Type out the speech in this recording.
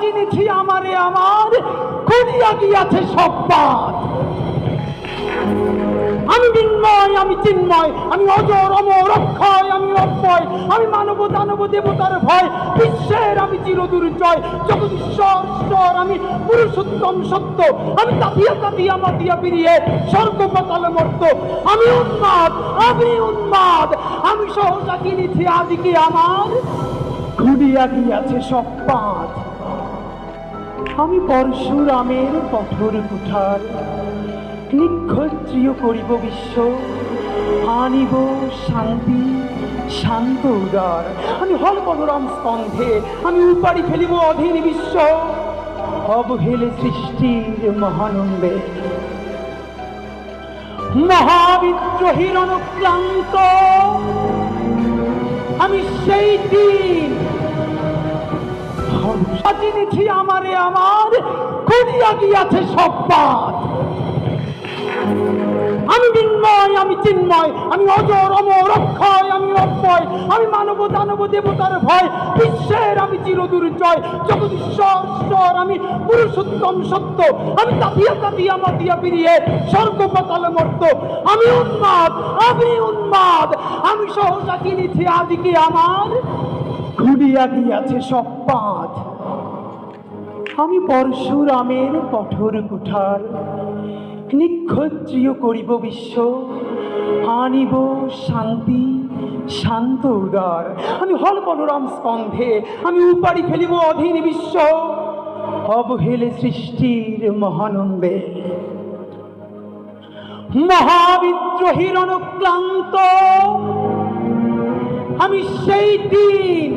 চিনেছি আমারে আমার খুলিয়া গিয়াছে সব পাত। আমি বিন্ময়, আমি চিন্ময়, আমি অজর অমর অক্ষয়, আমি অব্যয়, আমি মানব দানব দেবতার ভয়, বিশ্বের আমি চিরদুর্জয়, জগদীশ্বর ঈশ্বর, আমি পুরুষোত্তম সত্য, আমি কাঁদিয়া কাঁদিয়া মাতিয়া ফিরিয়ে স্বর্গ পাতাল মর্ত। আমি উন্মাদ, আমি উন্মাদ, আমি সহসা কিনেছি আদিকে আমার খুলিয়া গিয়াছে সব পাত। আমি পরশুরামের কঠোর কুঠার, নিক্ষত্রিয় করিব বিশ্ব, আনিব শান্তি শান্ত উদার। আমি হল বলরাম স্কন্ধে, আমি উপাড়ি ফেলিব অধীন বিশ্ব, অবহেলে সৃষ্টির মহানন্দে। মহাবিদ্রোহীর অনুক্রান্ত আমি সেই দিন চিনেছি আমারে আমার খুলিয়া গিয়াছে সব পাত। আমি বিন্ময়, আমি চিন্ময়, আমি অজর অমর অক্ষয়, আমি অব্যয়, আমি মানব দানব দেবতার ভয়, বিশ্বের আমি চিরদুর্জয়, জগদীশ্বর ঈশ্বর, আমি পুরুষোত্তম সত্য, আমি কাঁদিয়া কাঁদিয়া মাতিয়া ফিরিয়ে স্বর্গ পাতাল মর্ত। আমি উন্মাদ, আমি উন্মাদ, আমি সহসা কিনেছি আদিকে আমার খুলিয়া গিয়াছে সব পাত। আমি পরশুরামের কঠোর কুঠার, নিক্ষত্রিয় করিব বিশ্ব, আনিব শান্তি শান্ত উদার। আমি হল বলরাম স্কন্ধে, আমি উপাড়ি ফেলিব অধীন বিশ্ব, অবহেলে সৃষ্টির মহানন্দে। মহাবিদ্রোহীর অনুক্রান্ত আমি সেই দিন